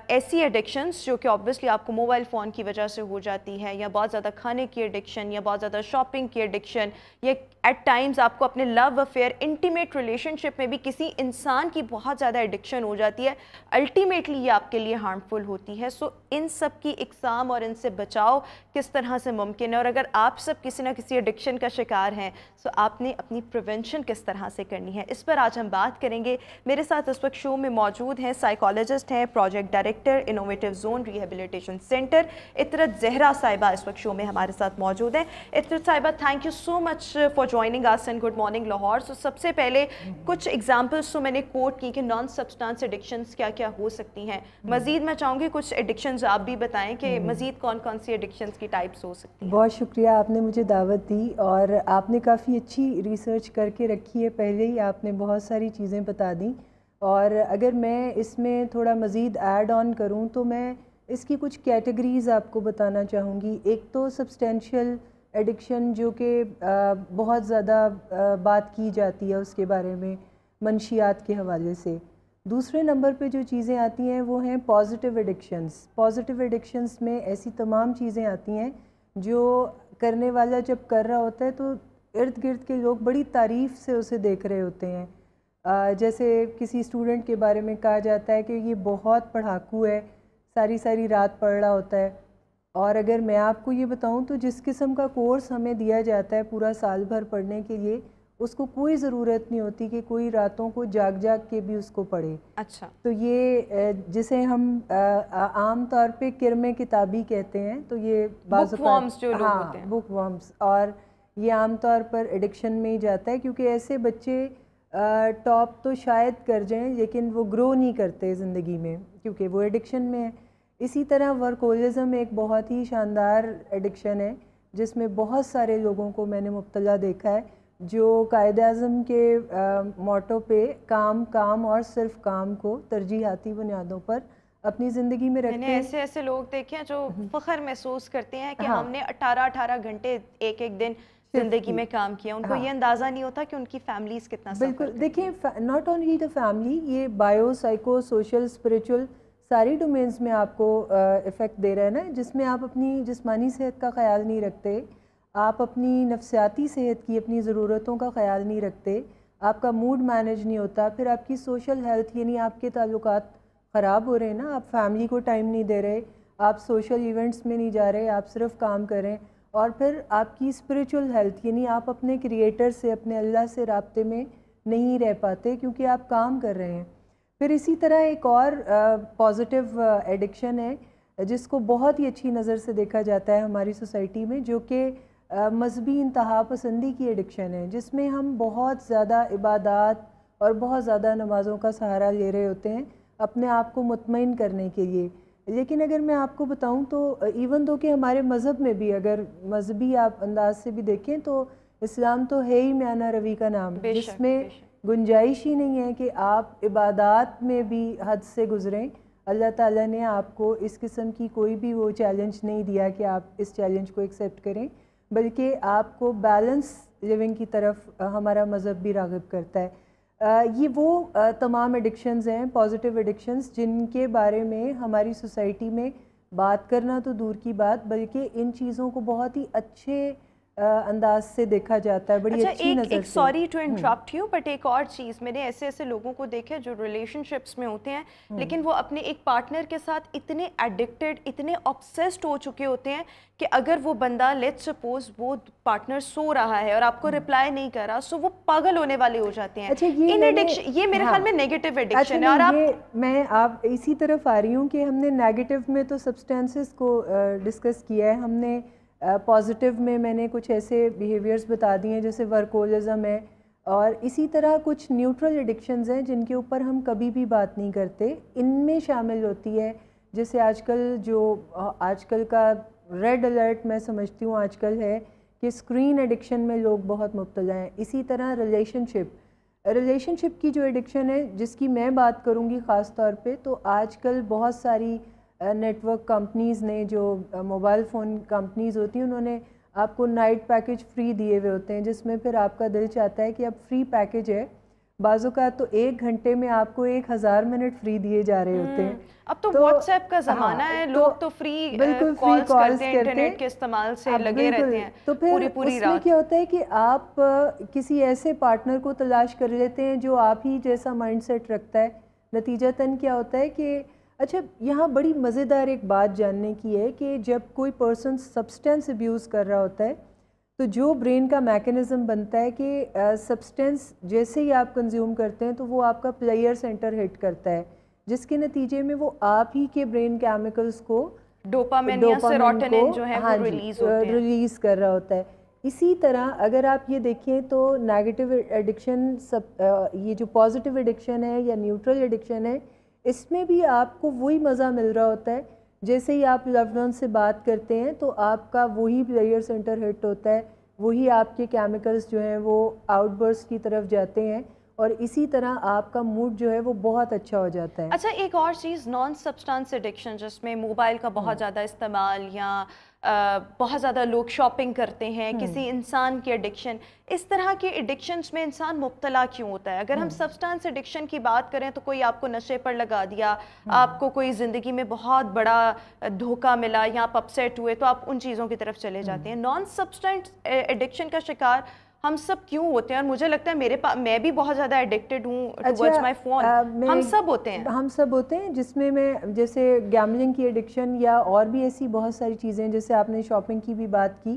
ایسی ایڈکشنز جو کہ آبویسلی آپ کو موبائل فون کی وجہ سے ہو جاتی ہے, یا بہت زیادہ کھانے کی ایڈکشن, یا بہت زیادہ شاپنگ کی ایڈکشن, یا ایٹ ٹائمز آپ کو اپنے لو افیئر, انٹیمیٹ ریلیشن شپ میں بھی کسی انسان کی بہت زیادہ ایڈکشن ہو جاتی ہے. الٹیمیٹلی یہ آپ کے لیے ہارمفل ہوتی ہے. سو ان سب کی اقسام اور ان سے بچاؤ کس طرح سے ممکن ہے, اور اگر آپ سب کسی نہ کسی ایڈکشن کا شکار ہیں تو آپ نے اپنی پریونشن کس طرح سے کرنی ہے, اس پر آج ہم بات کریں گے. میرے ساتھ اس وقت شو میں موجود ہیں سائیکالوجسٹ ہیں, project director, innovative zone rehabilitation centre, Itrat Zahra صاحبہ اس وقت شو میں ہمارے ساتھ موجود ہیں. اطرت صاحبہ, thank you so much for joining us in good morning Lahore. So سب سے پہلے کچھ ایگزامپلس تو میں نے کوٹ کی کہ نان سبسٹانس ایڈکشنز کیا کیا ہو سکتی ہیں. مزید میں چاہوں گی کچھ ایڈکشنز آپ بھی بتائیں کہ مزید کون کون سی ایڈکشنز کی ٹائپس ہو سکتی ہیں. بہت شکریہ, آپ نے مجھے دعوت دی اور آپ نے کافی اچھی ریسرچ کر کے رکھی ہے. پہلے ہی آپ نے بہت ساری چیزیں بتا دیں, اور اگر میں اس میں تھوڑا مزید ایڈ آن کروں تو میں اس کی کچھ کیٹیگریز آپ کو بتانا چاہوں گی. ایک تو سبسٹینشیل ایڈکشن جو کہ بہت زیادہ بات کی جاتی ہے اس کے بارے میں منشیات کے حوالے سے. دوسرے نمبر پہ جو چیزیں آتی ہیں وہ ہیں پازیٹیو ایڈکشنز. پازیٹیو ایڈکشنز میں ایسی تمام چیزیں آتی ہیں جو کرنے والا جب کر رہا ہوتا ہے تو ارد گرد کے لوگ بڑی تعریف سے اسے دیکھ رہے ہوتے ہیں. جیسے کسی اسٹوڈنٹ کے بارے میں کہا جاتا ہے کہ یہ بہت پڑھاکو ہے, ساری رات پڑھ رہا ہوتا ہے. اور اگر میں آپ کو یہ بتاؤں تو جس قسم کا کورس ہمیں دیا جاتا ہے پورا سال بھر پڑھنے کے لیے, اس کو کوئی ضرورت نہیں ہوتی کہ کوئی راتوں کو جاگ کے بھی اس کو پڑھے. اچھا, تو یہ جسے ہم عام طور پہ کرم کتابی کہتے ہیں, تو یہ بعض اوقات جو لوگ ہوتے ہیں, بک ورمز, اور یہ عام طور پر ایڈکشن میں ہی جاتا ہے کیونکہ ایسے بچے ٹاپ تو شاید کر جائیں لیکن وہ گرو نہیں کرتے زندگی میں کیونکہ وہ ایڈکشن میں ہے. اسی طرح ورکولزم ایک بہت ہی شاندار ایڈکشن ہے جس میں بہت سارے لوگوں کو میں نے مبتلا دیکھا ہے جو قائد اعظم کے موٹو پہ کام اور صرف کام کو ترجیحاتی بنیادوں پر اپنی زندگی میں رکھتے ہیں. ایسے ایسے لوگ دیکھے ہیں جو فخر محسوس کرتے ہیں کہ ہم نے 18 گھنٹے ایک دن زندگی میں کام کیا. ان کو یہ اندازہ نہیں ہوتا کہ ان کی فیملیز کتنا سفر کرتی ہیں. بالکل. دیکھیں ناٹ اونلی دا فیملی, یہ بایو سائیکو سوشل اسپریچول ساری ڈومینز میں آپ کو افیکٹ دے رہا ہے نا, جس میں آپ اپنی جسمانی صحت کا خیال نہیں رکھتے, آپ اپنی نفسیاتی صحت کی, اپنی ضرورتوں کا خیال نہیں رکھتے, آپ کا موڈ مینیج نہیں ہوتا, پھر آپ کی سوشل ہیلتھ یعنی آپ کے تعلقات خراب ہو رہے ہیں نا, آپ فیملی کو ٹائم نہیں دے رہے, آپ سوشل ایونٹس میں نہیں جا رہے, آپ صرف کام کر رہے ہیں, اور پھر آپ کی اسپریچول ہیلتھ یعنی آپ اپنے کریٹر سے, اپنے اللہ سے رابطے میں نہیں رہ پاتے کیونکہ آپ کام کر رہے ہیں. پھر اسی طرح ایک اور پازیٹیو ایڈکشن ہے جس کو بہت ہی اچھی نظر سے دیکھا جاتا ہے ہماری سوسائٹی میں, جو کہ مذہبی انتہا پسندی کی ایڈکشن ہے, جس میں ہم بہت زیادہ عبادات اور بہت زیادہ نمازوں کا سہارا لے رہے ہوتے ہیں اپنے آپ کو مطمئن کرنے کے لیے. لیکن اگر میں آپ کو بتاؤں تو ایون دو کہ ہمارے مذہب میں بھی, اگر مذہبی آپ انداز سے بھی دیکھیں تو اسلام تو ہے ہی میانہ روی کا نام, جس میں گنجائش ہی نہیں ہے کہ آپ عبادات میں بھی حد سے گزریں. اللہ تعالیٰ نے آپ کو اس قسم کی کوئی بھی وہ چیلنج نہیں دیا کہ آپ اس چیلنج کو ایکسیپٹ کریں, بلکہ آپ کو بیلنس لیونگ کی طرف ہمارا مذہب بھی راغب کرتا ہے. یہ وہ تمام ایڈکشنز ہیں, پازیٹیو ایڈکشنز, جن کے بارے میں ہماری سوسائٹی میں بات کرنا تو دور کی بات, بلکہ ان چیزوں کو بہت ہی اچھے انداز سے دیکھا جاتا ہے, بڑی اچھی نظر سے. Sorry to interrupt you, but ایک اور چیز, میں نے ایسے ایسے لوگوں کو دیکھا جو ریلیشن شپس میں ہوتے ہیں لیکن وہ اپنے ایک پارٹنر کے ساتھ اتنے ایڈکٹڈ, اتنے آبسیسڈ ہو چکے ہوتے ہیں کہ اگر وہ بندہ لیٹس سپوز وہ پارٹنر سو رہا ہے اور آپ کو رپلائی نہیں کر رہا, سو وہ پاگل ہونے والے ہو جاتے ہیں. یہ میرے خیال میں نیگیٹو ایڈکشن ہے. اور میں آپ اسی طرف آ رہی ہوں کہ ہم نے نیگیٹو میں تو سبسٹینسز کو ڈسکس کیا ہے, ہم نے پازیٹیو میں نے کچھ ایسے بیہیویئرز بتا دیے ہیں جیسے ورکولزم ہے, اور اسی طرح کچھ نیوٹرل ایڈکشنز ہیں جن کے اوپر ہم کبھی بھی بات نہیں کرتے. ان میں شامل ہوتی ہے جیسے آج کل کا ریڈ الرٹ میں سمجھتی ہوں آج کل ہے کہ اسکرین ایڈکشن میں لوگ بہت مبتلا ہیں. اسی طرح ریلیشن شپ کی جو ایڈکشن ہے جس کی میں بات کروں گی خاص طور پہ, تو آج کل بہت ساری نیٹ ورک کمپنیز نے, جو موبائل فون کمپنیز ہوتی ہیں, انہوں نے آپ کو نائٹ پیکج فری دیے ہوئے ہوتے ہیں, جس میں پھر آپ کا دل چاہتا ہے کہ اب فری پیکج ہے, بعض اوقات تو 1 گھنٹے میں آپ کو 1000 منٹ فری دیے جا رہے ہوتے ہیں. اب تو واٹس ایپ کا زمانہ ہے, لوگ تو فری کالز کرتے ہیں, انٹرنیٹ کے استعمال سے لگے رہتے ہیں. تو پھر اس میں کیا ہوتا ہے کہ آپ کسی ایسے پارٹنر کو تلاش کر لیتے ہیں جو آپ ہی جیسا مائنڈ سیٹ رکھتا ہے. نتیجتاً کیا ہوتا ہے کہ اچھا, یہاں بڑی مزیدار ایک بات جاننے کی ہے کہ جب کوئی پرسن سبسٹینس ابیوز کر رہا ہوتا ہے تو جو برین کا میکنزم بنتا ہے کہ سبسٹینس جیسے ہی آپ کنزیوم کرتے ہیں تو وہ آپ کا پلیئر سینٹر ہٹ کرتا ہے, جس کے نتیجے میں وہ آپ ہی کے برین کیمیکلز کو ڈوپامین یا سیروٹونین جو ہے وہ ریلیز کر رہا ہوتا ہے. اسی طرح اگر آپ یہ دیکھیں تو نیگیٹو ایڈکشن, یہ جو پازیٹیو ایڈکشن ہے یا نیوٹرل ایڈکشن ہے, اس میں بھی آپ کو وہی مزہ مل رہا ہوتا ہے. جیسے ہی آپ لوڈ ون سے بات کرتے ہیں تو آپ کا وہی پلیئر سینٹر ہٹ ہوتا ہے, وہی آپ کے کیمیکلز جو ہیں وہ آؤٹ برسٹ کی طرف جاتے ہیں, اور اسی طرح آپ کا موڈ جو ہے وہ بہت اچھا ہو جاتا ہے. اچھا, ایک اور چیز نان سبسٹانس ایڈکشن, جس میں موبائل کا بہت زیادہ استعمال یا بہت زیادہ لوگ شاپنگ کرتے ہیں, کسی انسان کی ایڈکشن, اس طرح کے ایڈکشنز میں انسان مبتلا کیوں ہوتا ہے؟ اگر ہم سبسٹانس ایڈکشن کی بات کریں تو کوئی آپ کو نشے پر لگا دیا, آپ کو کوئی زندگی میں بہت بڑا دھوکہ ملا یا آپ اپسیٹ ہوئے تو آپ ان چیزوں کی طرف چلے جاتے ہیں. نان سبسٹانس ایڈکشن کا شکار ہم سب کیوں ہوتے ہیں؟ اور مجھے لگتا ہے میں بھی بہت زیادہ ایڈکٹڈ ہوں ٹورڈز مائی فون. ہم سب ہوتے ہیں جس میں جیسے گیملنگ کی ایڈکشن یا اور بھی ایسی بہت ساری چیزیں, جیسے آپ نے شاپنگ کی بھی بات کی,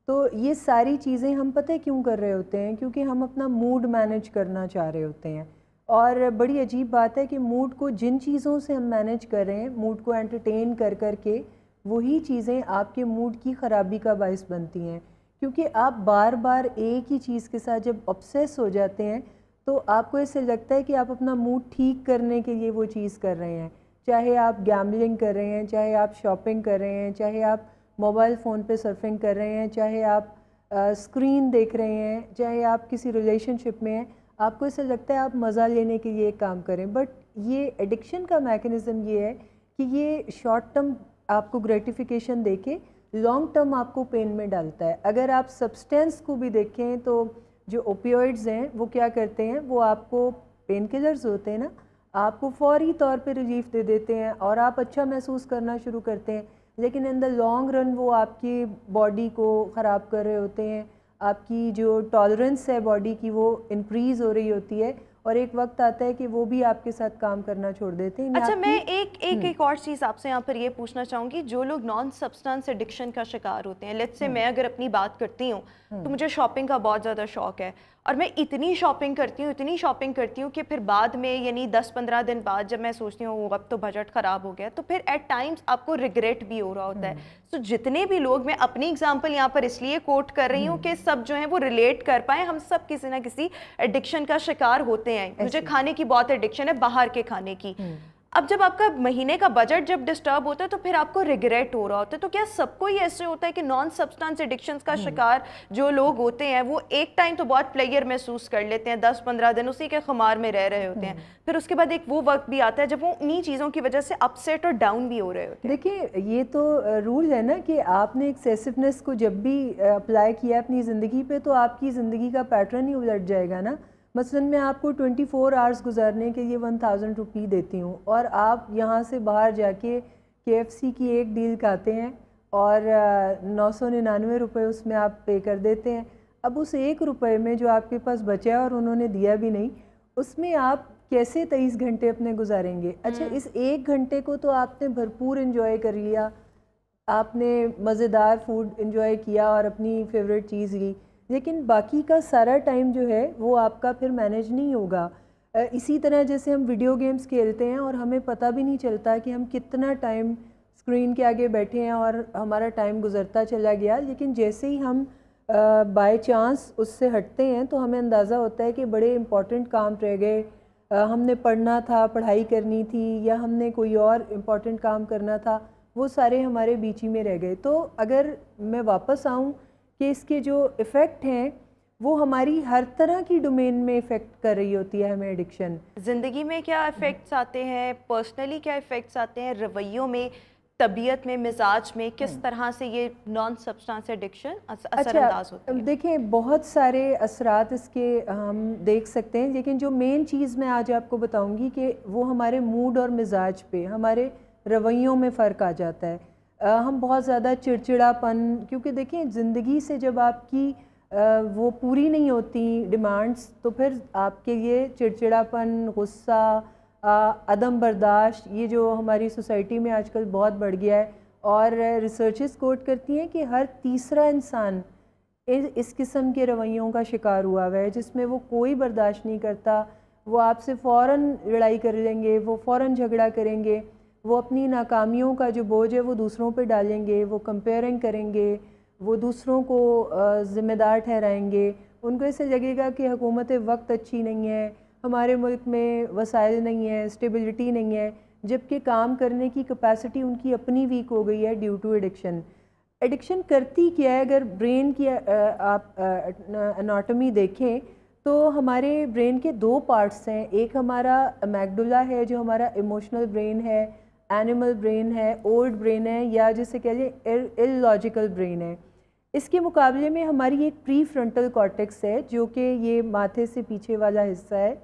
تو یہ ساری چیزیں ہم پتہ کیوں کر رہے ہوتے ہیں؟ کیونکہ ہم اپنا موڈ مینیج کرنا چاہ رہے ہوتے ہیں. اور بڑی عجیب بات ہے کہ موڈ کو جن چیزوں سے ہم مینیج کر رہے ہیں, موڈ کو انٹرٹین کر کے, وہی چیزیں آپ کے موڈ کی خرابی کا باعث بنتی ہیں. کیونکہ آپ بار بار ایک ہی چیز کے ساتھ جب obsess ہو جاتے ہیں تو آپ کو ایسے لگتا ہے کہ آپ اپنا موڈ ٹھیک کرنے کے لیے وہ چیز کر رہے ہیں, چاہے آپ گیملنگ کر رہے ہیں, چاہے آپ شاپنگ کر رہے ہیں, چاہے آپ موبائل فون پہ سرفنگ کر رہے ہیں, چاہے آپ اسکرین دیکھ رہے ہیں, چاہے آپ کسی ریلیشن شپ میں ہیں, آپ کو ایسے لگتا ہے آپ مزہ لینے کے لیے ایک کام کریں. بٹ یہ ایڈکشن کا میکنزم یہ ہے کہ یہ شارٹ ٹرم آپ کو گریٹیفیکیشن دے کے لانگ ٹرم آپ کو پین میں ڈالتا ہے. اگر آپ سبسٹینس کو بھی دیکھیں تو جو اوپیوئڈز ہیں وہ کیا کرتے ہیں, وہ آپ کو پین کلرز ہوتے ہیں نا, آپ کو فوری طور پہ ریلیف دے دیتے ہیں اور آپ اچھا محسوس کرنا شروع کرتے ہیں, لیکن ان دا لانگ رن وہ آپ کی باڈی کو خراب کر رہے ہوتے ہیں. آپ کی جو ٹالرنس ہے باڈی کی وہ انکریز ہو رہی ہوتی ہے, اور ایک وقت آتا ہے کہ وہ بھی آپ کے ساتھ کام کرنا چھوڑ دیتے ہیں. اچھا, میں ایک اور چیز آپ سے یہاں پر یہ پوچھنا چاہوں گی, جو لوگ نان سبسٹانس ایڈکشن کا شکار ہوتے ہیں, لیٹس سے میں اگر اپنی بات کرتی ہوں تو مجھے شاپنگ کا بہت زیادہ شوق ہے, اور میں اتنی شاپنگ کرتی ہوں کہ پھر بعد میں یعنی 10-15 دن بعد جب میں سوچتی ہوں اب تو بجٹ خراب ہو گیا, تو پھر ایٹ ٹائمز آپ کو ریگریٹ بھی ہو رہا ہوتا ہے. سو جتنے بھی لوگ, میں اپنی اگزامپل یہاں پر اس لیے کوٹ کر رہی ہوں کہ سب جو ہیں وہ ریلیٹ کر پائیں, ہم سب کسی نہ کسی ایڈکشن کا شکار ہوتے ہیں. مجھے کھانے کی بہت ایڈکشن ہے, باہر کے کھانے کی. اب جب آپ کا مہینے کا بجٹ جب ڈسٹرب ہوتا ہے تو پھر آپ کو ریگریٹ ہو رہا ہوتا ہے. تو کیا سب کو ہی ایسے ہوتا ہے کہ نان سبسٹانس ایڈکشنز کا شکار جو لوگ ہوتے ہیں وہ ایک ٹائم تو بہت پلیئر محسوس کر لیتے ہیں, 10-15 دن اسی کے خمار میں رہ رہے ہوتے ہیں, پھر اس کے بعد ایک وہ وقت بھی آتا ہے جب وہ انہی چیزوں کی وجہ سے اپ سیٹ اور ڈاؤن بھی ہو رہے ہوتے ہیں. دیکھیں, یہ تو رول ہے نا کہ آپ نے ایکسیسونیس کو جب بھی اپلائی کیا اپنی زندگی پہ تو آپ کی زندگی کا پیٹرن ہی الٹ جائے گا نا. مثلاً میں آپ کو 24 آورس گزارنے کے لیے 1000 روپی دیتی ہوں, اور آپ یہاں سے باہر جا کے KFC کی ایک ڈیل کھاتے ہیں اور 999 روپے اس میں آپ پے کر دیتے ہیں. اب اس 1 روپے میں جو آپ کے پاس بچا ہے اور انہوں نے دیا بھی نہیں, اس میں آپ کیسے 23 گھنٹے اپنے گزاریں گے؟ اچھا, اس 1 گھنٹے کو تو آپ نے بھرپور انجوائے کر لیا, آپ نے مزیدار فوڈ انجوائے کیا اور اپنی فیوریٹ چیز لی, لیکن باقی کا سارا ٹائم جو ہے وہ آپ کا پھر مینیج نہیں ہوگا. اسی طرح جیسے ہم ویڈیو گیمز کھیلتے ہیں اور ہمیں پتہ بھی نہیں چلتا کہ ہم کتنا ٹائم اسکرین کے آگے بیٹھے ہیں اور ہمارا ٹائم گزرتا چلا گیا, لیکن جیسے ہی ہم بائی چانس اس سے ہٹتے ہیں تو ہمیں اندازہ ہوتا ہے کہ بڑے امپورٹنٹ کام رہ گئے, ہم نے پڑھنا تھا, پڑھائی کرنی تھی, یا ہم نے کوئی اور امپورٹنٹ کام کرنا تھا, وہ سارے ہمارے بیچ ہی میں رہ گئے. تو اگر میں واپس آؤں کہ اس کے جو ایفیکٹ ہیں وہ ہماری ہر طرح کی ڈومین میں ایفیکٹ کر رہی ہوتی ہے ہمیں ایڈکشن. زندگی میں کیا ایفیکٹس آتے ہیں, پرسنلی کیا ایفیکٹس آتے ہیں, رویوں میں, طبیعت میں, مزاج میں, کس طرح سے یہ نان سبسٹانس ایڈکشن اثر انداز ہوتی ہے؟ دیکھیں, بہت سارے اثرات اس کے ہم دیکھ سکتے ہیں, لیکن جو مین چیز میں آج آپ کو بتاؤں گی کہ وہ ہمارے موڈ اور مزاج پہ, ہمارے رویوں میں فرق آ جاتا ہے. ہم بہت زیادہ چڑچڑاپن, کیونکہ دیکھیں زندگی سے جب آپ کی وہ پوری نہیں ہوتی ڈیمانڈس, تو پھر آپ کے لیے چڑچڑاپن, غصہ, عدم برداشت, یہ جو ہماری سوسائٹی میں آج کل بہت بڑھ گیا ہے, اور ریسرچز کوٹ کرتی ہیں کہ ہر تیسرا انسان اس قسم کے رویوں کا شکار ہوا ہے, جس میں وہ کوئی برداشت نہیں کرتا, وہ آپ سے فوراً لڑائی کر لیں گے, وہ فوراً جھگڑا کریں گے, وہ اپنی ناکامیوں کا جو بوجھ ہے وہ دوسروں پہ ڈالیں گے, وہ کمپیئرنگ کریں گے, وہ دوسروں کو ذمہ دار ٹھہرائیں گے. ان کو ایسے لگے گا کہ حکومت وقت اچھی نہیں ہے, ہمارے ملک میں وسائل نہیں ہیں, اسٹیبلٹی نہیں ہے, جبکہ کام کرنے کی کیپیسٹی ان کی اپنی ویک ہو گئی ہے ڈیو ٹو ایڈکشن. ایڈکشن کرتی کیا ہے؟ اگر برین کی آپ اناٹمی دیکھیں تو ہمارے برین کے 2 پارٹس ہیں. ایک ہمارا امیگڈولا ہے جو ہمارا ایموشنل برین ہے, اینیمل برین ہے, اولڈ برین ہے, یا جسے کہہ لیں ایل لاجیکل برین ہے. اس کے مقابلے میں ہماری ایک پری فرنٹل کارٹیکس ہے جو کہ یہ ماتھے سے پیچھے والا حصہ ہے,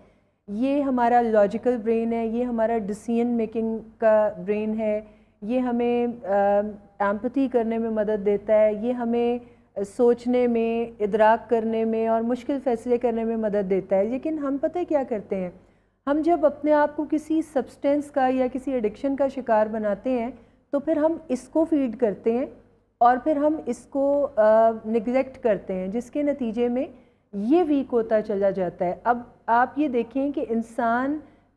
یہ ہمارا لاجیکل برین ہے, یہ ہمارا ڈیسیژن میکنگ کا برین ہے, یہ ہمیں ایمپتھی کرنے میں مدد دیتا ہے, یہ ہمیں سوچنے میں, ادراک کرنے میں اور مشکل فیصلے کرنے میں مدد دیتا ہے. لیکن ہم پتہ کیا کرتے ہیں, ہم جب اپنے آپ کو کسی سبسٹینس کا یا کسی ایڈکشن کا شکار بناتے ہیں تو پھر ہم اس کو فیڈ کرتے ہیں اور پھر ہم اس کو نگلیکٹ کرتے ہیں, جس کے نتیجے میں یہ ویک ہوتا چلا جاتا ہے. اب آپ یہ دیکھیں کہ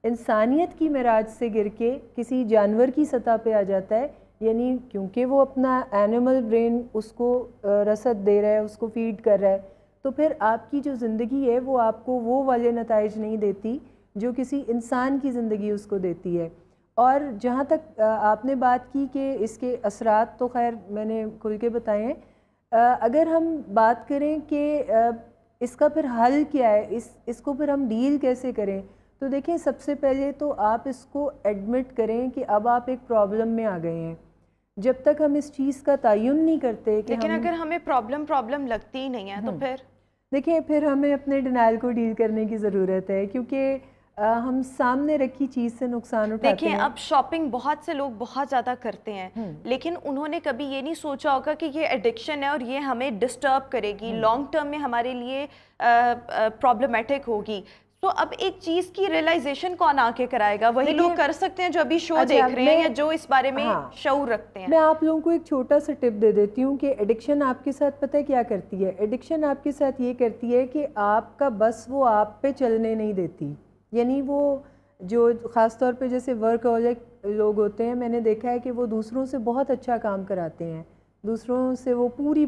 انسانیت کی معراج سے گر کے کسی جانور کی سطح پہ آ جاتا ہے, یعنی کیونکہ وہ اپنا اینیمل برین اس کو رسد دے رہا ہے, اس کو فیڈ کر رہا ہے, تو پھر آپ کی جو زندگی ہے وہ آپ کو وہ والے نتائج نہیں دیتی جو کسی انسان کی زندگی اس کو دیتی ہے. اور جہاں تک آپ نے بات کی کہ اس کے اثرات, تو خیر میں نے کھل کے بتائے ہیں. اگر ہم بات کریں کہ اس کا پھر حل کیا ہے, اس کو پھر ہم ڈیل کیسے کریں, تو دیکھیں سب سے پہلے تو آپ اس کو ایڈمٹ کریں کہ اب آپ ایک پرابلم میں آ گئے ہیں. جب تک ہم اس چیز کا تعین نہیں کرتے کہ لیکن اگر ہمیں پرابلم لگتی ہی نہیں ہے تو پھر دیکھیں پھر ہمیں اپنے ڈینائل کو ڈیل کرنے کی ضرورت ہے, کیونکہ ہم سامنے رکھی چیز سے نقصان اٹھاتے ہیں. دیکھیں اب شاپنگ بہت سے لوگ بہت زیادہ کرتے ہیں, لیکن انہوں نے کبھی یہ نہیں سوچا ہوگا کہ یہ ایڈکشن ہے اور یہ ہمیں ڈسٹرب کرے گی, لانگ ٹرم میں ہمارے لیے پرابلمٹک ہوگی. تو اب ایک چیز کی ریئلائزیشن کون آ کے کرائے گا؟ وہی لوگ کر سکتے ہیں جو ابھی شو دیکھ رہے ہیں یا جو اس بارے میں شعور رکھتے ہیں. میں آپ لوگوں کو ایک چھوٹا سا ٹپ دے دیتی ہوں کہ ایڈکشن آپ کے ساتھ پتہ کیا کرتی ہے. ایڈکشن آپ کے ساتھ یہ کرتی ہے کہ آپ کا بس وہ آپ پہ چلنے نہیں دیتی. یعنی وہ جو خاص طور پہ جیسے ورکہولک لوگ ہوتے ہیں, میں نے دیکھا ہے کہ وہ دوسروں سے بہت اچھا کام کراتے ہیں, دوسروں سے وہ پوری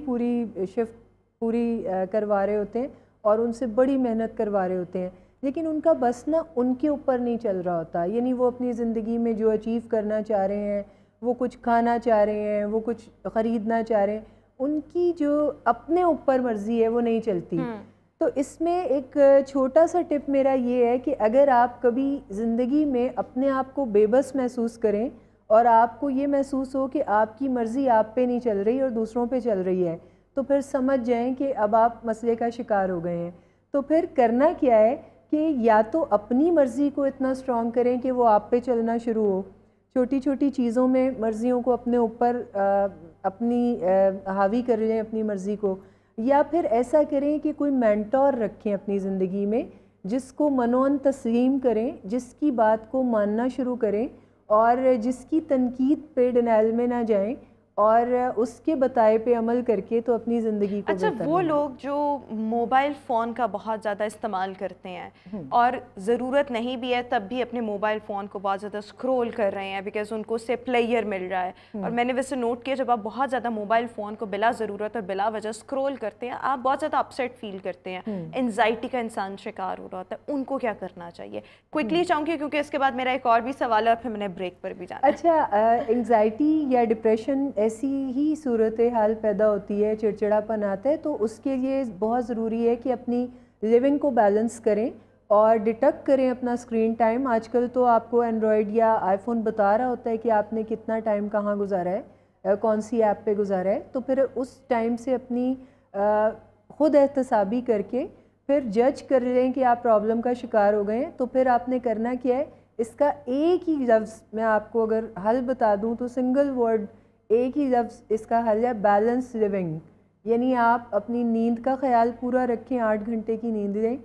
شفٹ پوری کروا رہے ہوتے ہیں اور ان سے بڑی محنت کروا رہے ہوتے ہیں, لیکن ان کا بس نا ان کے اوپر نہیں چل رہا ہوتا. یعنی وہ اپنی زندگی میں جو اچیو کرنا چاہ رہے ہیں, وہ کچھ کھانا چاہ رہے ہیں, وہ کچھ خریدنا چاہ رہے ہیں, ان کی جو اپنے اوپر مرضی ہے وہ نہیں چلتی. تو اس میں ایک چھوٹا سا ٹپ میرا یہ ہے کہ اگر آپ کبھی زندگی میں اپنے آپ کو بے بس محسوس کریں اور آپ کو یہ محسوس ہو کہ آپ کی مرضی آپ پہ نہیں چل رہی اور دوسروں پہ چل رہی ہے, تو پھر سمجھ جائیں کہ اب آپ مسئلے کا شکار ہو گئے ہیں. تو پھر کرنا کیا ہے کہ یا تو اپنی مرضی کو اتنا اسٹرانگ کریں کہ وہ آپ پہ چلنا شروع ہو, چھوٹی چھوٹی چیزوں میں مرضیوں کو اپنے اوپر اپنی حاوی کر لیں اپنی مرضی کو, یا پھر ایسا کریں کہ کوئی مینٹور رکھیں اپنی زندگی میں جس کو منون تسلیم کریں, جس کی بات کو ماننا شروع کریں اور جس کی تنقید پہ ڈینائل میں نہ جائیں اور اس کے بتائے پہ عمل کر کے تو اپنی زندگی کو اچھا وہ لوگ جو موبائل فون کا بہت زیادہ استعمال کرتے ہیں اور ضرورت نہیں بھی ہے تب بھی اپنے موبائل فون کو بہت زیادہ اسکرول کر رہے ہیں بیکاز ان کو اس سے پلیئر مل رہا ہے, اور میں نے ویسے نوٹ کیا جب آپ بہت زیادہ موبائل فون کو بلا ضرورت اور بلا وجہ اسکرول کرتے ہیں آپ بہت زیادہ اپسیٹ فیل کرتے ہیں, انزائٹی کا انسان شکار ہو رہا ہوتا ہے. ان کو کیا کرنا چاہیے؟ کوئکلی چاہوں گی کیونکہ اس کے بعد میرا ایک اور بھی سوال ہے اور پھر میں نے بریک پر بھی جانا ہے. اچھا, انزائٹی یا ڈپریشن ایسی ہی صورتحال پیدا ہوتی ہے, چڑچڑا پن آتا ہے, تو اس کے لیے بہت ضروری ہے کہ اپنی لیونگ کو بیلنس کریں اور ڈیٹیکٹ کریں اپنا اسکرین ٹائم. آج کل تو آپ کو اینڈرائڈ یا آئی فون بتا رہا ہوتا ہے کہ آپ نے کتنا ٹائم کہاں گزارا ہے, کون سی ایپ پہ گزارا ہے, تو پھر اس ٹائم سے اپنی خود احتسابی کر کے پھر جج کر لیں کہ آپ پرابلم کا شکار ہو گئے ہیں. تو پھر آپ نے کرنا کیا ہے, اس کا ایک ہی لفظ میں آپ کو اگر حل بتا دوں تو سنگل ورڈ ایک ہی لفظ اس کا حل ہے, بیلنس لیونگ. یعنی آپ اپنی نیند کا خیال پورا رکھیں, 8 گھنٹے کی نیند لیں,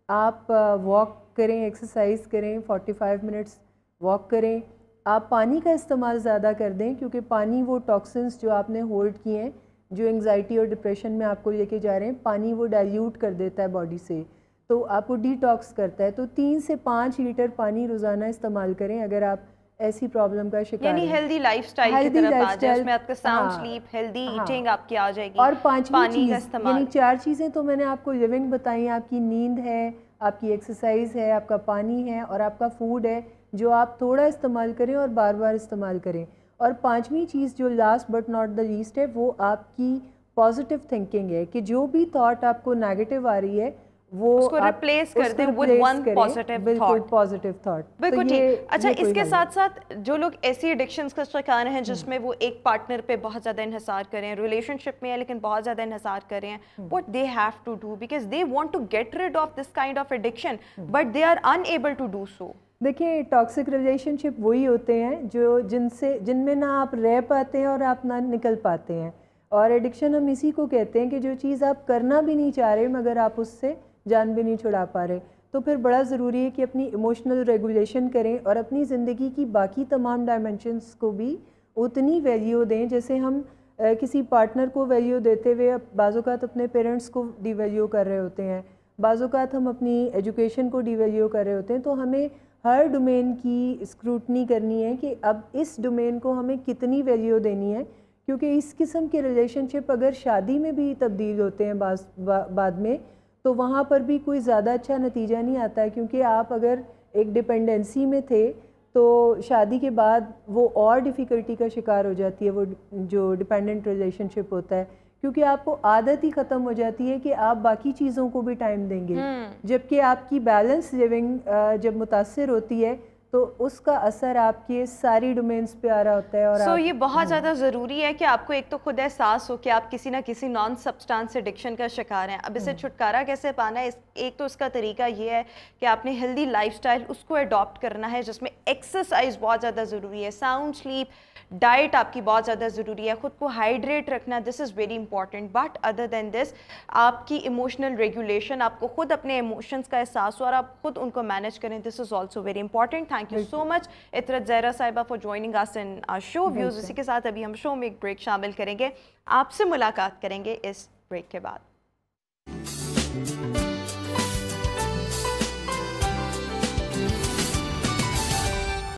آپ واک کریں, ایکسرسائز کریں, 45 منٹس واک کریں, آپ پانی کا استعمال زیادہ کر دیں کیونکہ پانی وہ ٹاکسنس جو آپ نے ہولڈ کیے ہیں جو انگزائٹی اور ڈپریشن میں آپ کو لے کے جا رہے ہیں, پانی وہ ڈائلیوٹ کر دیتا ہے باڈی سے, تو آپ کو ڈی ٹاکس کرتا ہے. تو 3 سے 5 لیٹر پانی روزانہ استعمال کریں اگر آپ ایسی پرابلم کا شکار یعنی ہیلدی لائف سٹائل کی طرف آ جائے, اس میں آپ کا ساؤنڈ سلیپ, ہیلدی ایٹنگ آپ کی آ جائے گی. اور 5ویں چیز یعنی 4 چیزیں تو میں نے آپ کو لیونگ بتائی, آپ کی نیند ہے, آپ کی ایکسرسائز ہے, آپ کا پانی ہے اور آپ کا فوڈ ہے جو آپ تھوڑا استعمال کریں اور بار بار استعمال کریں. اور 5ویں چیز جو last but not the least ہے وہ آپ کی پازیٹیو تھنکنگ ہے کہ جو بھی تھاٹ آپ کو نیگیٹو آ رہی ہے وہ اس کو ریپلیس کر دیں with one positive thought. Positive thought بالکل ٹھیک. اچھا اس کے ساتھ ساتھ جو لوگ ایسی ایڈکشنز کا شکار ہیں جس میں وہ ایک پارٹنر پہ بہت زیادہ انحصار کریں, ریلیشن شپ میں ہے لیکن بہت زیادہ انحصار کریں, what they have to do because they want to get rid of this kind of addiction but they are unable to do so. دیکھیں ٹاکسک ریلیشن شپ وہی ہوتے ہیں جو جن میں نہ آپ رہ پاتے ہیں اور آپ نہ نکل پاتے ہیں, اور ایڈکشن ہم اسی کو کہتے ہیں کہ جو چیز آپ کرنا بھی نہیں چاہ رہے مگر آپ اس سے جان بھی نہیں چھڑا پا رہے. تو پھر بڑا ضروری ہے کہ اپنی ایموشنل ریگولیشن کریں اور اپنی زندگی کی باقی تمام ڈائمنشنز کو بھی اتنی ویلیو دیں جیسے ہم کسی پارٹنر کو ویلیو دیتے ہوئے بعض اوقات اپنے پیرنٹس کو ڈی ویلیو کر رہے ہوتے ہیں, بعض اوقات ہم اپنی ایجوکیشن کو ڈی ویلیو کر رہے ہوتے ہیں. تو ہمیں ہر ڈومین کی اسکروٹنی کرنی ہے کہ اب اس ڈومین کو ہمیں کتنی ویلیو دینی ہے, کیونکہ اس قسم کے ریلیشن شپ اگر شادی میں بھی تبدیل ہوتے ہیں بعد میں تو وہاں پر بھی کوئی زیادہ اچھا نتیجہ نہیں آتا ہے, کیونکہ آپ اگر ایک ڈپینڈنسی میں تھے تو شادی کے بعد وہ اور ڈیفیکلٹی کا شکار ہو جاتی ہے وہ جو ڈپینڈنٹ ریلیشن شپ ہوتا ہے, کیونکہ آپ کو عادت ہی ختم ہو جاتی ہے کہ آپ باقی چیزوں کو بھی ٹائم دیں گے، جبکہ آپ کی بیلنس لیونگ جب متاثر ہوتی ہے تو اس کا اثر آپ کے ساری ڈومینز پہ آ رہا ہوتا ہے. اور یہ بہت زیادہ ضروری ہے کہ آپ کو ایک تو خود احساس ہو کہ آپ کسی نہ کسی نان سبسٹانس ایڈکشن کا شکار ہیں. اب اسے چھٹکارا کیسے پانا ہے؟ ایک تو اس کا طریقہ یہ ہے کہ آپ نے ہیلدی لائف سٹائل اس کو اڈاپٹ کرنا ہے، جس میں ایکسرسائز بہت زیادہ ضروری ہے، ساؤنڈ سلیپ، ڈائٹ آپ کی بہت زیادہ ضروری ہے، خود کو ہائیڈریٹ رکھنا، this is very important. But other then this آپ کی ایموشنل ریگولیشن، آپ کو خود اپنے ایموشنس کا احساس ہو اور آپ خود ان کو مینیج کریں، this is also very important. Thank you so much Itrat Zahra صاحبہ for joining us in show views. اسی کے ساتھ ابھی ہم شو میں ایک بریک شامل کریں گے، آپ سے ملاقات کریں گے اس بریک کے بعد.